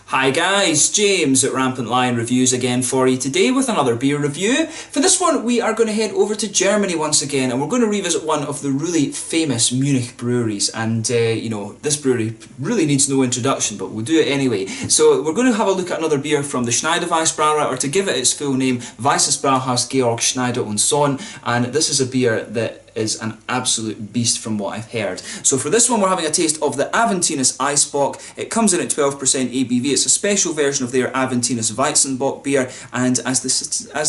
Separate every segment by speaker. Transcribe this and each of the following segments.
Speaker 1: Hi guys, James at Rampant Lion Reviews again for you today with another beer review. For this one we are going to head over to Germany once again, and we're going to revisit one of the really famous Munich breweries. And you know, this brewery really needs no introduction, but we'll do it anyway. So we're going to have a look at another beer from the Schneider Weisse Brauhaus, or to give it its full name, Weisses Brauhaus G, Schneider Sohn. And this is a beer that is an absolute beast from what I've heard. So for this one we're having a taste of the Aventinus Eisbock. It comes in at 12% ABV. It's a special version of their Aventinus Eisbock beer, and as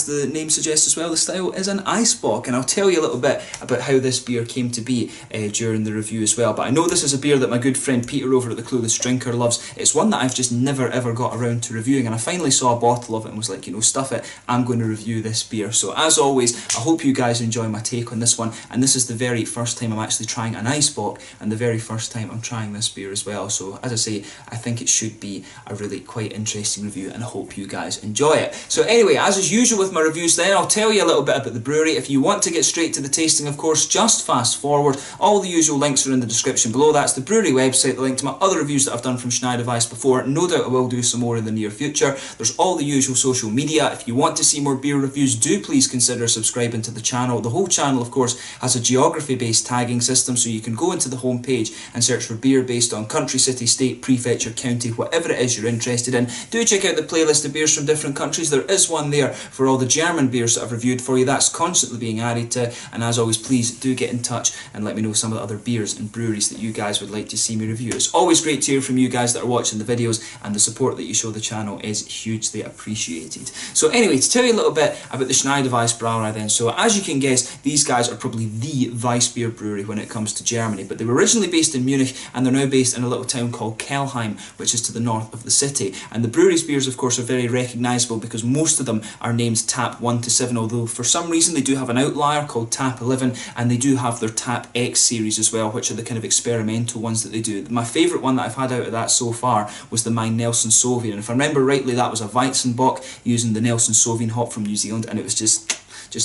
Speaker 1: the name suggests as well, the style is an Eisbock. And I'll tell you a little bit about how this beer came to be during the review as well. But I know this is a beer that my good friend Peter over at the Clueless Drinker loves. It's one that I've just never ever got around to reviewing, and I finally saw a bottle of it and was like, you know, stuff it, I'm going to review this beer. So as always, I hope you guys enjoy my take on this one. And this is the very first time I'm actually trying an Eisbock, and the very first time I'm trying this beer as well. So as I say, I think it should be a really quite interesting review, and I hope you guys enjoy it. So anyway, as is usual with my reviews then, I'll tell you a little bit about the brewery. If you want to get straight to the tasting, of course, just fast forward. All the usual links are in the description below. That's the brewery website, the link to my other reviews that I've done from Schneider Weisse before. No doubt I will do some more in the near future. There's all the usual social media. If you want to see more beer reviews, do please consider subscribing to the channel. The whole channel, of course, has a geography-based tagging system, so you can go into the home page and search for beer based on country, city, state, prefecture, county, whatever it is you're interested in. Do check out the playlist of beers from different countries. There is one there for all the German beers that I've reviewed for you. That's constantly being added to, and as always, please do get in touch and let me know some of the other beers and breweries that you guys would like to see me review. It's always great to hear from you guys that are watching the videos, and the support that you show the channel is hugely appreciated. So anyway, to tell you a little bit about the Schneider Weisse Brauerei then, so as you can guess, these guys are probably the Weiss beer brewery when it comes to Germany, but they were originally based in Munich, and they're now based in a little town called Kelheim, which is to the north of the city. And the brewery's beers, of course, are very recognisable because most of them are named Tap 1 to 7, although for some reason they do have an outlier called Tap 11, and they do have their Tap X series as well, which are the kind of experimental ones that they do. My favourite one that I've had out of that so far was the Mein Nelson Sauvin, and if I remember rightly, that was a Weizenbock using the Nelson Sauvin hop from New Zealand, and it was just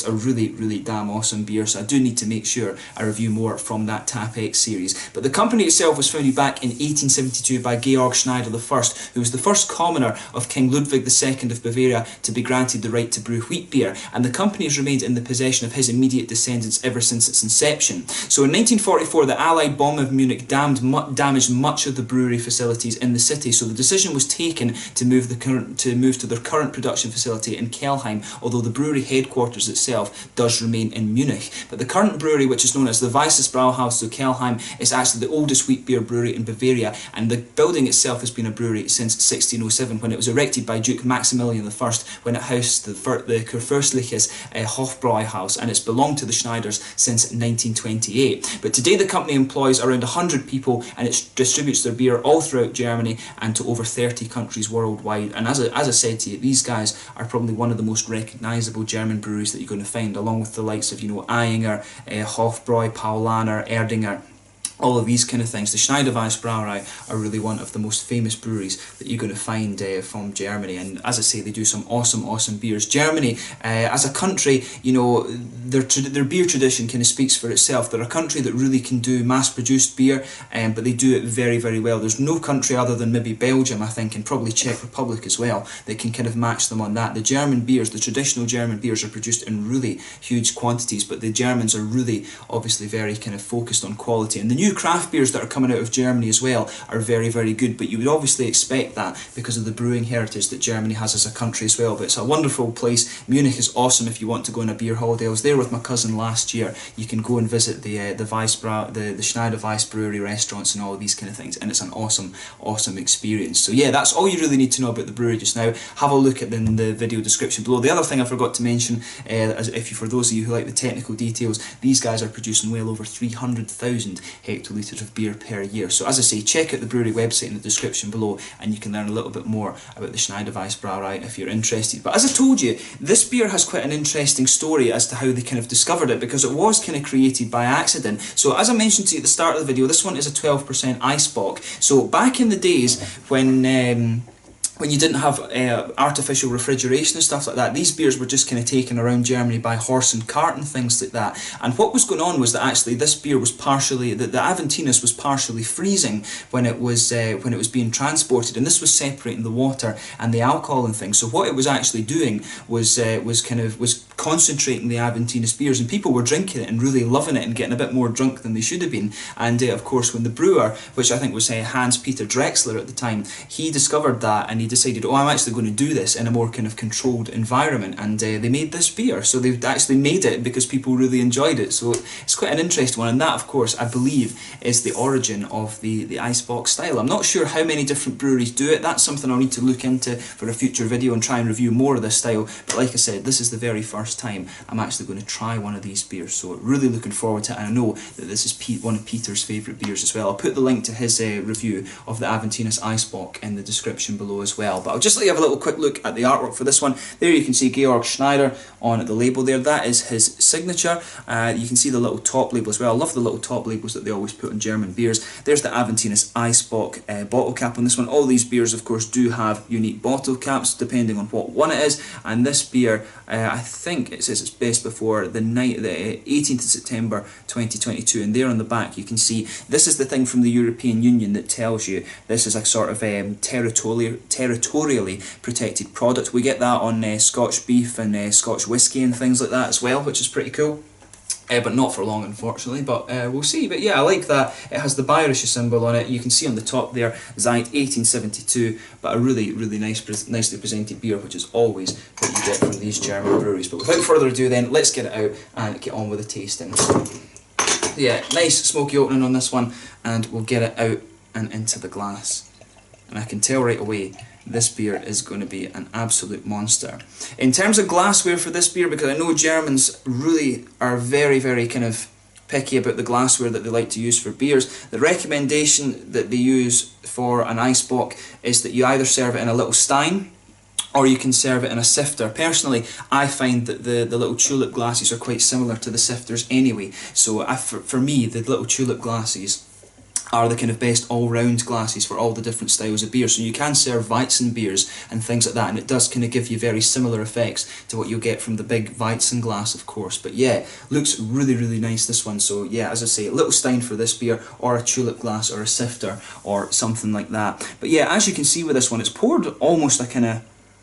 Speaker 1: a really damn awesome beer. So I do need to make sure I review more from that Tap X series. But the company itself was founded back in 1872 by Georg Schneider I, who was the first commoner of King Ludwig II of Bavaria to be granted the right to brew wheat beer, and the company has remained in the possession of his immediate descendants ever since its inception. So in 1944, the Allied bomb of Munich damaged much of the brewery facilities in the city, so the decision was taken to move to their current production facility in Kelheim, although the brewery headquarters itself does remain in Munich. But the current brewery, which is known as the Weisses Brauhaus G, Kelheim, is actually the oldest wheat beer brewery in Bavaria, and the building itself has been a brewery since 1607, when it was erected by Duke Maximilian I, when it housed the Kurfürstliches Hofbräuhaus, and it's belonged to the Schneiders since 1928. But today the company employs around 100 people, and it distributes their beer all throughout Germany and to over 30 countries worldwide. And as I said to you, these guys are probably one of the most recognisable German breweries that you're going to find, along with the likes of, you know, Eyinger, Hofbräu, Paulaner, Erdinger, all of these kind of things. The Schneider Weisse Brauerei are really one of the most famous breweries that you're going to find from Germany, and as I say, they do some awesome beers. Germany, as a country, you know, their beer tradition kind of speaks for itself. They're a country that really can do mass-produced beer, but they do it very well. There's no country other than maybe Belgium, I think, and probably Czech Republic as well, that can kind of match them on that. The German beers, the traditional German beers, are produced in really huge quantities, but the Germans are really, obviously, very kind of focused on quality. And the new craft beers that are coming out of Germany as well are very good, but you would obviously expect that because of the brewing heritage that Germany has as a country as well. But it's a wonderful place. Munich is awesome if you want to go on a beer holiday. I was there with my cousin last year. You can go and visit the Schneider Weisse brewery restaurants and all of these kind of things, and it's an awesome experience. So yeah, that's all you really need to know about the brewery just now. Have a look at it in the video description below. The other thing I forgot to mention, for those of you who like the technical details, these guys are producing well over 300,000 hectolitres of beer per year. So as I say, check out the brewery website in the description below, and you can learn a little bit more about the Schneider Weisse Brauerei if you're interested. But as I told you, this beer has quite an interesting story as to how they kind of discovered it, because it was kind of created by accident. So as I mentioned to you at the start of the video, this one is a 12% Eisbock. So back in the days when when you didn't have artificial refrigeration and stuff like that, these beers were just kind of taken around Germany by horse and cart and things like that. And what was going on was that actually this beer was partially, the Aventinus was partially freezing when it was being transported, and this was separating the water and the alcohol and things. So what it was actually doing was concentrating the Aventinus beers, and people were drinking it and really loving it and getting a bit more drunk than they should have been. And of course, when the brewer, which I think was Hans-Peter Drexler at the time, he discovered that, and he decided, oh, I'm actually going to do this in a more kind of controlled environment, and they made this beer. So they actually made it because people really enjoyed it. So it's quite an interesting one, and that, of course, I believe is the origin of the Eisbock style. I'm not sure how many different breweries do it. That's something I'll need to look into for a future video and try and review more of this style. But like I said, this is the very first time I'm actually going to try one of these beers, so really looking forward to it. And I know that this is one of Peter's favourite beers as well. I'll put the link to his review of the Aventinus Eisbock in the description below as well. But I'll just let you have a little quick look at the artwork for this one. There you can see Georg Schneider on the label there. That is his signature. You can see the little top label as well. I love the little top labels that they always put on German beers. There's the Aventinus Eisbock bottle cap on this one. All these beers, of course, do have unique bottle caps depending on what one it is. And this beer, I think it says it's best before the 18th of September 2022. And there on the back you can see this is the thing from the European Union that tells you this is a sort of territorially protected product. We get that on Scotch beef and Scotch whisky and things like that as well, which is pretty cool. But not for long, unfortunately, but we'll see. But yeah, I like that. It has the Bayerische symbol on it. You can see on the top there, Zeit 1872, but a really, really nicely presented beer, which is always what you get from these German breweries. But without further ado then, let's get it out and get on with the tasting. Yeah, nice smoky opening on this one, and we'll get it out and into the glass. And I can tell right away, this beer is going to be an absolute monster. In terms of glassware for this beer, because I know Germans really are very, very kind of picky about the glassware that they like to use for beers, the recommendation that they use for an Eisbock is that you either serve it in a little stein or you can serve it in a sifter. Personally, I find that the little tulip glasses are quite similar to the sifters anyway. So for me, the little tulip glasses are the kind of best all-round glasses for all the different styles of beer. So you can serve Weizen beers and things like that, and it does kind of give you very similar effects to what you'll get from the big Weizen glass, of course. But yeah, looks really, really nice, this one. So yeah, as I say, a little stein for this beer, or a tulip glass, or a sifter, or something like that. But yeah, as you can see with this one, it's poured almost a kind of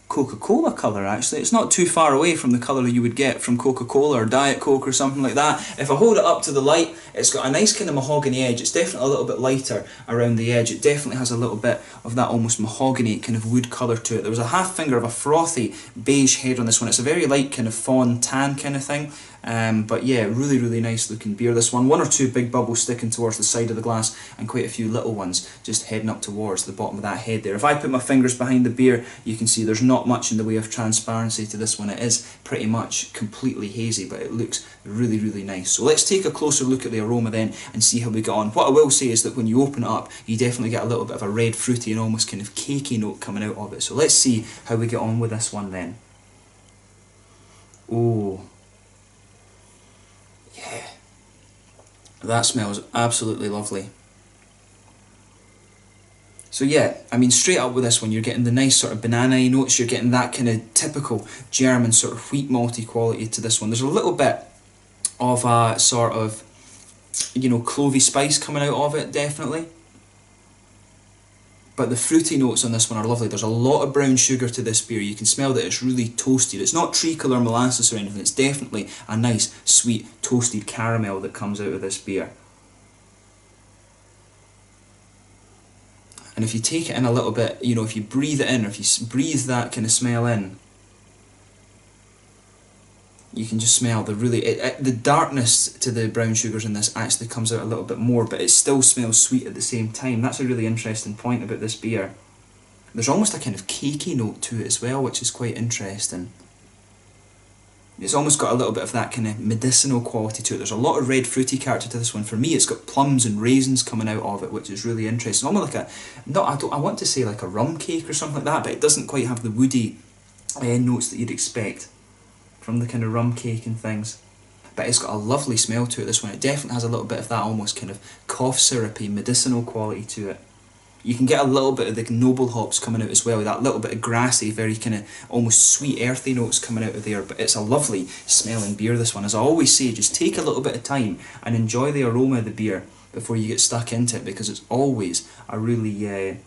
Speaker 1: Coca-Cola colour actually. It's not too far away from the colour you would get from Coca-Cola or Diet Coke or something like that. If I hold it up to the light, it's got a nice kind of mahogany edge. It's definitely a little bit lighter around the edge. It definitely has a little bit of that almost mahogany kind of wood colour to it. There was a half finger of a frothy beige head on this one. It's a very light kind of fawn tan kind of thing. But yeah, really, really nice looking beer, this one. One or two big bubbles sticking towards the side of the glass, and quite a few little ones just heading up towards the bottom of that head there. If I put my fingers behind the beer, you can see there's not much in the way of transparency to this one. It is pretty much completely hazy, but it looks really, really nice. So let's take a closer look at the aroma then and see how we get on. What I will say is that when you open it up, you definitely get a little bit of a red fruity and almost kind of cakey note coming out of it. So let's see how we get on with this one then. Oh, yeah, that smells absolutely lovely. So yeah, I mean, straight up with this one, you're getting the nice sort of banana-y notes. You're getting that kind of typical German sort of wheat malty quality to this one. There's a little bit of a sort of, you know, clovey spice coming out of it, definitely. But the fruity notes on this one are lovely. There's a lot of brown sugar to this beer. You can smell that it's really toasted. It's not treacle or molasses or anything. It's definitely a nice, sweet, toasted caramel that comes out of this beer. And if you take it in a little bit, you know, if you breathe it in, or if you breathe that kind of smell in, you can just smell the really, the darkness to the brown sugars in this actually comes out a little bit more, but it still smells sweet at the same time. That's a really interesting point about this beer. There's almost a kind of cakey note to it as well, which is quite interesting. It's almost got a little bit of that kind of medicinal quality to it. There's a lot of red fruity character to this one. For me, it's got plums and raisins coming out of it, which is really interesting. Almost like I want to say like a rum cake or something like that, but it doesn't quite have the woody notes that you'd expect from the kind of rum cake and things. But it's got a lovely smell to it, this one. It definitely has a little bit of that almost kind of cough syrupy medicinal quality to it. You can get a little bit of the noble hops coming out as well, that little bit of grassy, very kind of almost sweet earthy notes coming out of there, but it's a lovely smelling beer, this one. As I always say, just take a little bit of time and enjoy the aroma of the beer before you get stuck into it, because it's always a really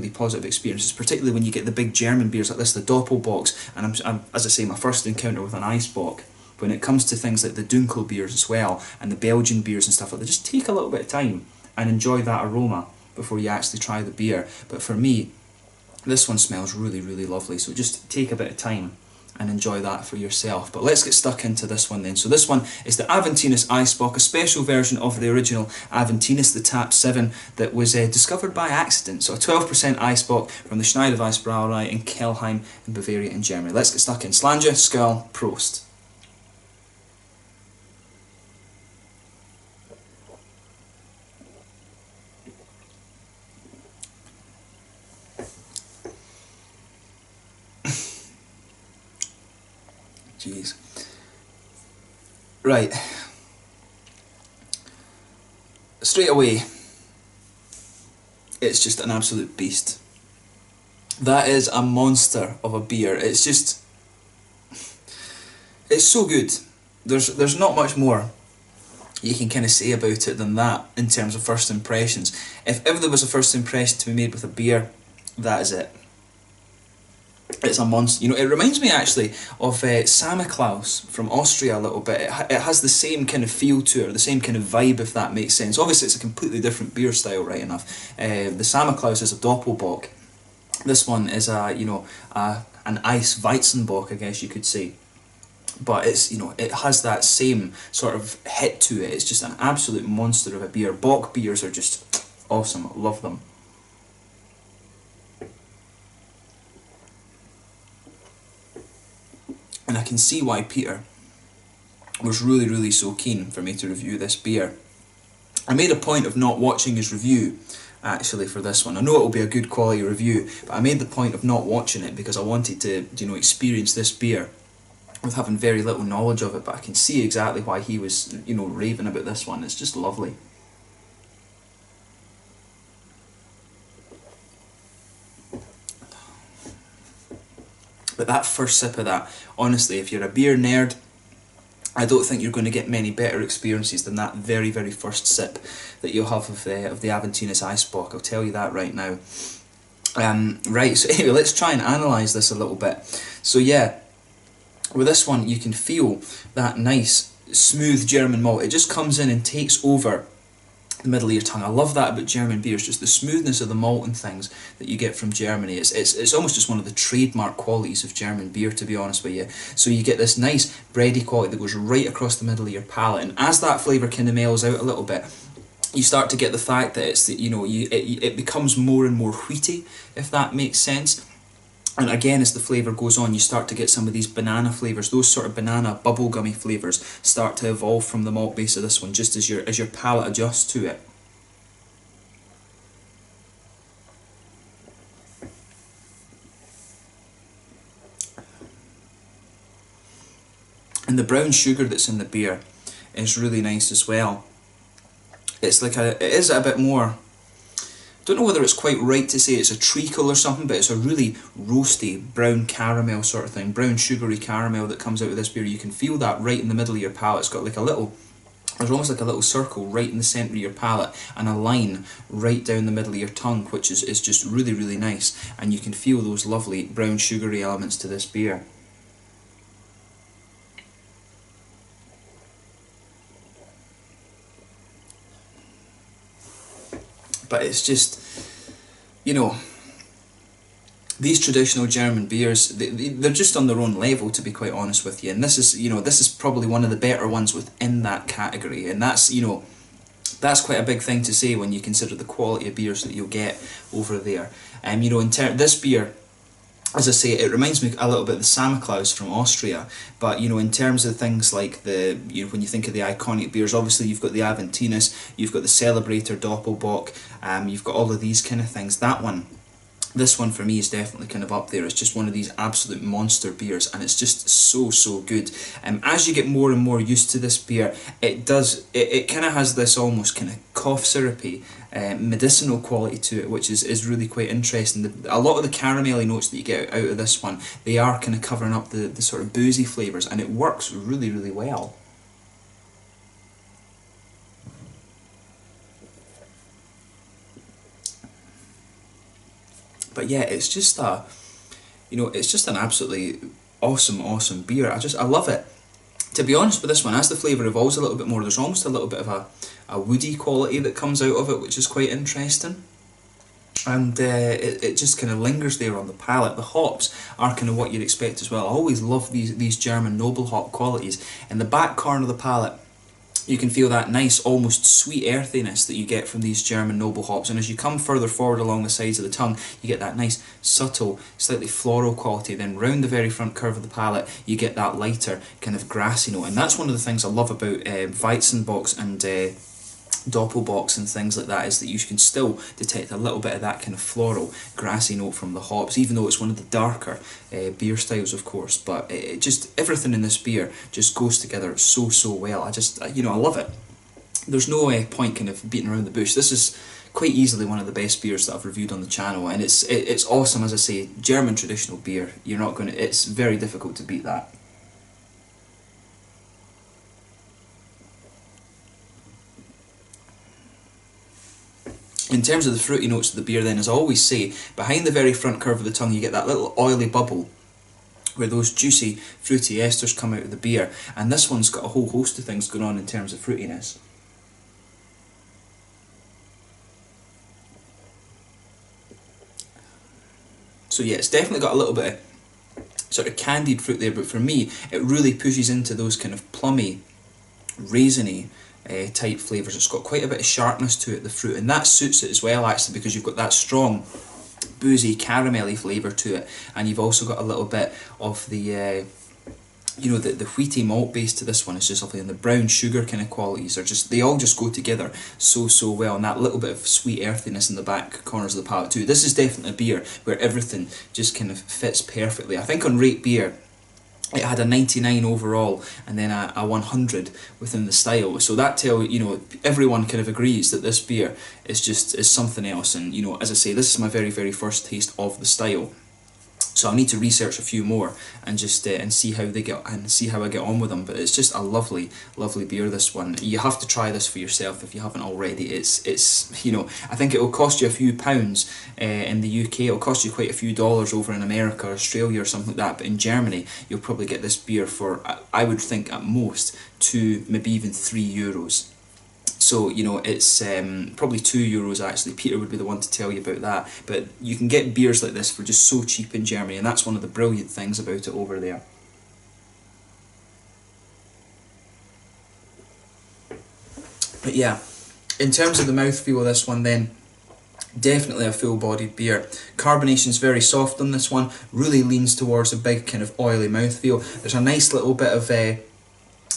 Speaker 1: positive experience, particularly when you get the big German beers like this, the Doppelbocks, and I'm as I say, my first encounter with an Eisbock. When it comes to things like the Dunkel beers as well, and the Belgian beers and stuff like that, just take a little bit of time and enjoy that aroma before you actually try the beer. But for me, this one smells really, really lovely, so just take a bit of time and enjoy that for yourself. But let's get stuck into this one then. So this one is the Aventinus Eisbock, a special version of the original Aventinus, the Tap 7, that was discovered by accident. So a 12% Eisbock from the Schneider Weisse Brewery in Kelheim in Bavaria in Germany. Let's get stuck in. Slange, Skull, Prost. Jeez. Right. Straight away, it's just an absolute beast. That is a monster of a beer. It's just, it's so good. There's not much more you can kind of say about it than that in terms of first impressions. If ever there was a first impression to be made with a beer, that is it. It's a monster. You know, it reminds me actually of Samichlaus from Austria a little bit. It has the same kind of feel to it, or the same kind of vibe, if that makes sense. Obviously, it's a completely different beer style, right enough. The Samichlaus is a Doppelbock. This one is an Eis Weizenbock, I guess you could say. But it's, you know, it has that same sort of hit to it. It's just an absolute monster of a beer. Bock beers are just awesome. Love them. And I can see why Peter was really, really so keen for me to review this beer. I made a point of not watching his review, actually, for this one. I know it will be a good quality review, but I made the point of not watching it because I wanted to, you know, experience this beer with having very little knowledge of it, but I can see exactly why he was, you know, raving about this one. It's just lovely. But that first sip of that, honestly, if you're a beer nerd, I don't think you're going to get many better experiences than that very, very first sip that you'll have of the Aventinus Eisbock. I'll tell you that right now. Right, so anyway, let's try and analyse this a little bit. So yeah, with this one you can feel that nice, smooth German malt. It just comes in and takes over the middle of your tongue. I love that about German beers, just the smoothness of the malt and things that you get from Germany. It's almost just one of the trademark qualities of German beer, to be honest with you. So you get this nice bready quality that goes right across the middle of your palate, and as that flavour kind of mellows out a little bit, you start to get the fact that it's, you know, it becomes more and more wheaty, if that makes sense. And again, as the flavour goes on, you start to get some of these banana flavours, those sort of banana bubblegummy flavours start to evolve from the malt base of this one, just as your palate adjusts to it. And the brown sugar that's in the beer is really nice as well. It's like it is a bit more, don't know whether it's quite right to say it's a treacle or something, but it's a really roasty brown caramel sort of thing, brown sugary caramel that comes out of this beer. You can feel that right in the middle of your palate. It's got like a little, there's almost like a little circle right in the centre of your palate and a line right down the middle of your tongue, which is just really, really nice. And you can feel those lovely brown sugary elements to this beer. But it's just, you know, these traditional German beers, they're just on their own level, to be quite honest with you. And this is, you know, this is probably one of the better ones within that category. And that's, you know, that's quite a big thing to say when you consider the quality of beers that you'll get over there. You know, this beer, as I say, it reminds me a little bit of the Samichlaus from Austria, but you know, in terms of things like the, you know, when you think of the iconic beers, obviously you've got the Aventinus, you've got the Celebrator Doppelbock, you've got all of these kind of things. That one this one for me is definitely kind of up there. It's just one of these absolute monster beers, and it's just so good. As you get more and more used to this beer, it kind of has this almost kind of cough syrupy, medicinal quality to it, which is really quite interesting. A lot of the caramelly notes that you get out of this one, they are kind of covering up the sort of boozy flavours, and it works really well. But yeah, it's just it's just an absolutely awesome beer. I love it. To be honest with this one, as the flavour evolves a little bit more, there's almost a little bit of a woody quality that comes out of it, which is quite interesting. And it just kind of lingers there on the palate. The hops are kind of what you'd expect as well. I always love these German noble hop qualities. In the back corner of the palate, you can feel that nice, almost sweet earthiness that you get from these German noble hops, and as you come further forward along the sides of the tongue, you get that nice, subtle, slightly floral quality. Then round the very front curve of the palate, you get that lighter, kind of grassy note, and that's one of the things I love about Weizenbocks and Doppelbocks and things like that, is that you can still detect a little bit of that kind of floral, grassy note from the hops, even though it's one of the darker beer styles, of course. But it just, everything in this beer just goes together so well. I love it. There's no point kind of beating around the bush. This is quite easily one of the best beers that I've reviewed on the channel, and it's awesome. As I say, German traditional beer. It's very difficult to beat that. In terms of the fruity notes of the beer then, as I always say, behind the very front curve of the tongue you get that little oily bubble where those juicy, fruity esters come out of the beer, and this one's got a whole host of things going on in terms of fruitiness. So yeah, it's definitely got a little bit of sort of candied fruit there, but for me, it really pushes into those kind of plummy, raisiny, type flavours. It's got quite a bit of sharpness to it, the fruit, and that suits it as well actually, because you've got that strong boozy caramelly flavour to it, and you've also got a little bit of the the wheaty malt base to this one. Is just lovely, and the brown sugar kind of qualities are just, they all just go together so well, and that little bit of sweet earthiness in the back corners of the palate too. This is definitely a beer where everything just kind of fits perfectly. I think on Rate Beer it had a 99 overall and then a 100 within the style. So that everyone kind of agrees that this beer is something else. And as I say, this is my very first taste of the style. So I'll need to research a few more and just and see how I get on with them. But it's just a lovely beer, this one. You have to try this for yourself if you haven't already. It's I think it will cost you a few pounds in the UK. It'll cost you quite a few dollars over in America or Australia or something like that. But in Germany, you'll probably get this beer for, I would think at most, 2, maybe even 3 euros. So, it's probably €2 actually. Peter would be the one to tell you about that. But you can get beers like this for just so cheap in Germany, and that's one of the brilliant things about it over there. But yeah, in terms of the mouthfeel of this one then, definitely a full-bodied beer. Carbonation's very soft on this one, really leans towards a big kind of oily mouthfeel. There's a nice little bit of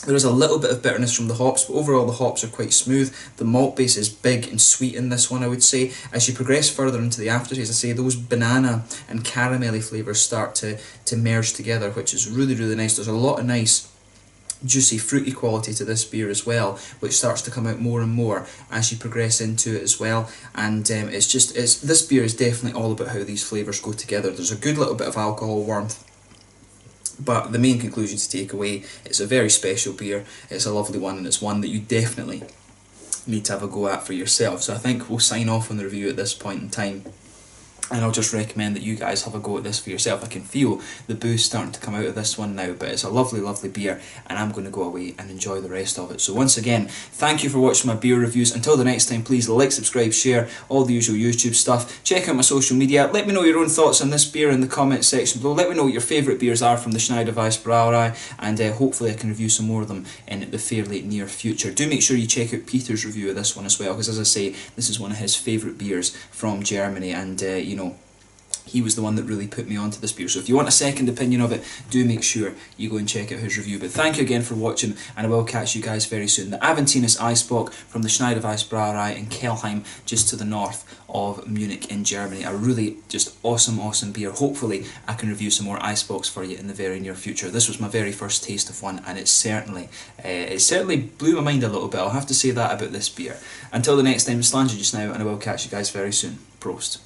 Speaker 1: there is a little bit of bitterness from the hops, but overall the hops are quite smooth. The malt base is big and sweet in this one, I would say. As you progress further into the aftertaste, I say those banana and caramelly flavours start to merge together, which is really nice. There's a lot of nice juicy fruity quality to this beer as well, which starts to come out more and more as you progress into it as well. And this beer is definitely all about how these flavours go together. There's a good little bit of alcohol warmth, but the main conclusion to take away, it's a very special beer, it's a lovely one, and it's one that you definitely need to have a go at for yourself. So I think we'll sign off on the review at this point in time, and I'll just recommend that you guys have a go at this for yourself. I can feel the booze starting to come out of this one now, but it's a lovely beer, and I'm going to go away and enjoy the rest of it. So once again, thank you for watching my beer reviews. Until the next time, please like, subscribe, share, all the usual YouTube stuff. Check out my social media. Let me know your own thoughts on this beer in the comments section below. Let me know what your favourite beers are from the Schneider Weisse Brewery, and hopefully I can review some more of them in the fairly near future. Do make sure you check out Peter's review of this one as well, because as I say, this is one of his favourite beers from Germany, and he was the one that really put me onto this beer. So if you want a second opinion of it, do make sure you go and check out his review. But thank you again for watching, and I will catch you guys very soon. The Aventinus Eisbock from the Schneider Weisse Brewery in Kelheim, just to the north of Munich in Germany. A really just awesome beer. Hopefully I can review some more Eisbocks for you in the very near future. This was my very first taste of one, and it certainly blew my mind a little bit. I'll have to say that about this beer. Until the next time, Slange just now, and I will catch you guys very soon. Prost.